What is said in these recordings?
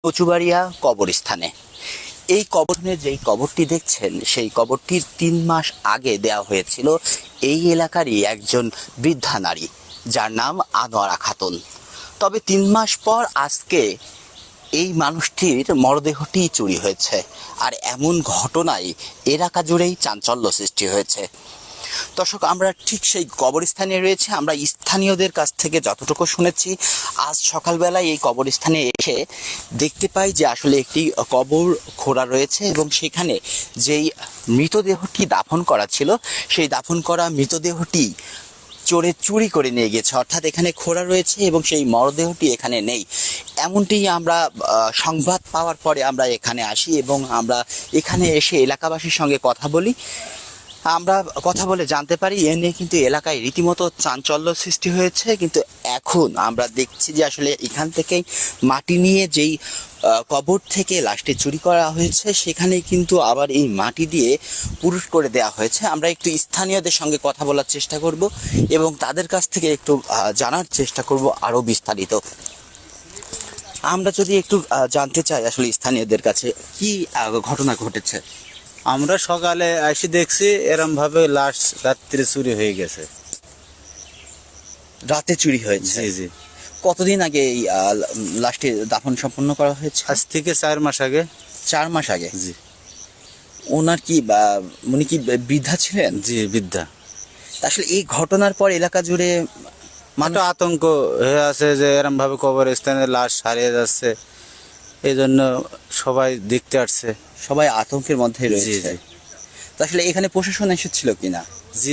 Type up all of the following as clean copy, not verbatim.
কচুবাড়িয়া কবরস্থানে। এই কবরস্থানে যেই কবরটি দেখছেন সেই কবরটির 3 মাস আগে দেওয়া হয়েছিল এই এলাকারই একজন বৃদ্ধা নারী, যার নাম আনোয়ারা খাতুন। তবে 3 মাস পর আজকে এই মানুষটির মরদেহটি চুরি হয়েছে, আর এমন ঘটনায় এলাকা জুড়েই চাঞ্চল্য সৃষ্টি হয়েছে। দর্শক, আমরা ঠিক সেই কবরস্থানে রয়েছে। আমরা স্থানীয়দের কাছ থেকে যতটুকু শুনেছি, আজ সকালবেলায় এই কবরস্থানে এসে দেখতে পাই যে আসলে একটি কবর খোঁড়া রয়েছে এবং সেখানে যেই মৃতদেহটি দাফন করা ছিল সেই দাফন করা মৃতদেহটি চোরে চুরি করে নিয়ে গেছে, অর্থাৎ এখানে খোঁড়া রয়েছে এবং সেই মরদেহটি এখানে নেই। এমনটি আমরা সংবাদ পাওয়ার পরে আমরা এখানে আসি এবং আমরা এখানে এসে এলাকাবাসীর সঙ্গে কথা বলি। আমরা কথা বলে জানতে পারি এ নিয়ে কিন্তু এলাকায় রীতিমতো চাঞ্চল্য সৃষ্টি হয়েছে। কিন্তু এখন আমরা দেখছি যে আসলে এখান থেকেই মাটি নিয়ে যেই কবর থেকে লাশটি চুরি করা হয়েছে সেখানে কিন্তু আবার এই মাটি দিয়ে পুরুষ করে দেওয়া হয়েছে। আমরা একটু স্থানীয়দের সঙ্গে কথা বলার চেষ্টা করব এবং তাদের কাছ থেকে একটু জানার চেষ্টা করব আরও বিস্তারিত। আমরা যদি একটু জানতে চাই আসলে স্থানীয়দের কাছে কি ঘটনা ঘটেছে। আমরা সকালে এসে দেখছি এরম ভাবে লাশ রাত্রে চুরি হয়ে গেছে। রাতে চুরি হয়েছে? জি জি। কতদিন আগে এই লাশটি দাফন সম্পন্ন করা হয়েছে? আজ থেকে 4 মাস আগে। 4 মাস আগে? জি। ওনার কি উনি কি বৃদ্ধা ছিলেন? জি, বৃদ্ধা। আসলে এই ঘটনার পর এলাকা জুড়ে মানুষ আতঙ্ক হয়ে আছে যে এরম ভাবে কবরস্থানে লাশ হারিয়ে যাচ্ছে, এই জন্য সবাই দেখতে আসছে। সবাই আতঙ্কের মধ্যে রয়েছে। জি। তো আসলে এখানে প্রশাসন এসেছিল কিনা? জি,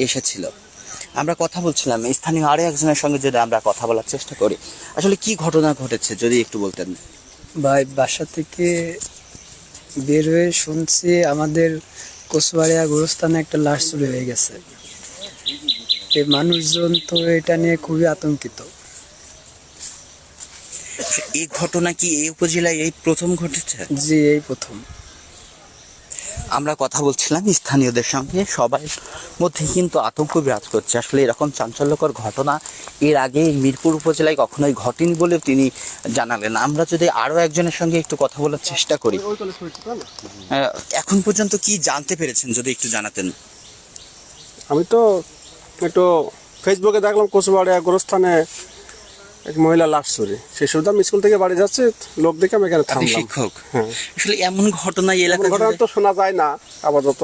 এসেছিল। আমরা কথা বলছিলাম স্থানীয় আরো একজনের সঙ্গে, যদি আমরা কথা বলার চেষ্টা করি আসলে কি ঘটনা ঘটেছে যদি একটু বলতেন। ভাই, বাসা থেকে বের হয়ে শুনছি আমাদের কচুবাড়িয়া গোরস্থানে একটা লাশ চুরি হয়ে গেছে। এই মানুষজন তো এটা নিয়ে খুবই আতঙ্কিত। এই ঘটনা কি এই উপজেলায় এই প্রথম ঘটেছে? জি, এই প্রথম। আমরা কথা বলছিলাম স্থানীয়দের সঙ্গে, সবার মধ্যে কিন্তু আতঙ্ক বিরাজ করছে। আসলে এরকম চাঞ্চল্যকর ঘটনা এর আগে মিরপুর উপজেলায় কখনোই ঘটেনি বলে তিনি জানালেন। আমরা যদি আরও একজনের সঙ্গে একটু কথা বলার চেষ্টা করি, এখন পর্যন্ত কি জানতে পেরেছেন যদি একটু জানাতেন। আমি তো একটু ফেসবুকে দেখলাম কচুবাড়িয়া গোরস্থানে এক মহিলা লাশ চুরি। সেই সুবিধা আমি স্কুল থেকে বাড়ি যাচ্ছে, লোক দেখে আমি এখানে থামলাম। শিক্ষক? হ্যাঁ। আসলে এমন ঘটনা এলাকা ঘটনা তো শোনা যায় না আপাতত,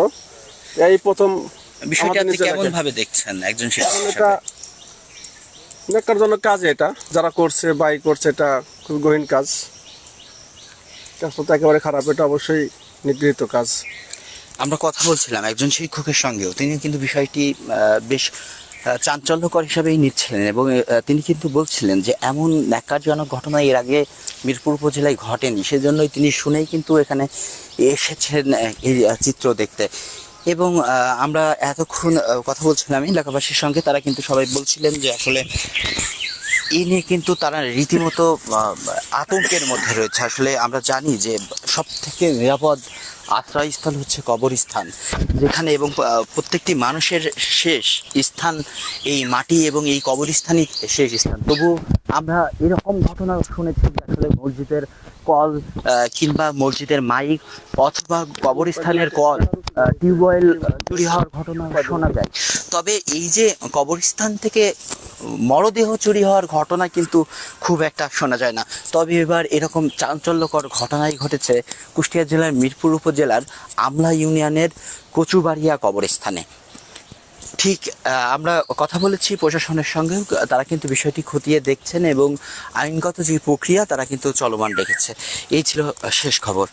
এই প্রথম। বিষয়টা আপনি কেমন ভাবে দেখছেন একজন শিক্ষক এটা নেককারজনক কাজ, এটা যারা করছে বাই করছে এটা খুব গহীন কাজ। কাজটা তো একেবারে খারাপ, এটা অবশ্যই নিগৃহীত কাজ। আমরা কথা বলছিলাম একজন শিক্ষকের সঙ্গেও, তিনি কিন্তু বিষয়টি বেশ চাঞ্চল্যকর হিসাবেই নিচ্ছিলেন এবং তিনি কিন্তু বলছিলেন যে এমন ন্যাক্কারজনক ঘটনা এর আগে মিরপুর উপজেলায় ঘটেনি, সেজন্যই তিনি শুনেই কিন্তু এখানে এসেছেন এই চিত্র দেখতে। এবং আমরা এতক্ষণ কথা বলছিলাম এলাকাবাসীর সঙ্গে, তারা কিন্তু সবাই বলছিলেন যে আসলে এই নিয়ে কিন্তু তারা রীতিমতো আতঙ্কের মধ্যে রয়েছে। আসলে আমরা জানি যে সব থেকে নিরাপদ আশ্রয়স্থল হচ্ছে কবরস্থান, যেখানে এবং প্রত্যেকটি মানুষের শেষ স্থান এই মাটি এবং এই কবরস্থানই শেষ স্থান। তবু আমরা এরকম ঘটনা শুনেছি যে আসলে মসজিদের কল কিংবা মসজিদের মাইক অথবা কবরস্থানের কল, টিউবওয়েল চুরি হওয়ার ঘটনা শোনা যায়। তবে এই যে কবরস্থান থেকে মরদেহ চুরি হওয়ার ঘটনা কিন্তু খুব একটা শোনা যায় না। তবে এবার এরকম চাঞ্চল্যকর ঘটনাই ঘটেছে কুষ্টিয়া জেলার মিরপুর উপজেলার আমলা ইউনিয়নের কচুবাড়িয়া কবরস্থানে। ঠিক আমরা কথা বলেছি প্রশাসনের সঙ্গে, তারা কিন্তু বিষয়টি খতিয়ে দেখছেন এবং আইনগত যে প্রক্রিয়া তারা কিন্তু চলমান রেখেছে। এই ছিল শেষ খবর।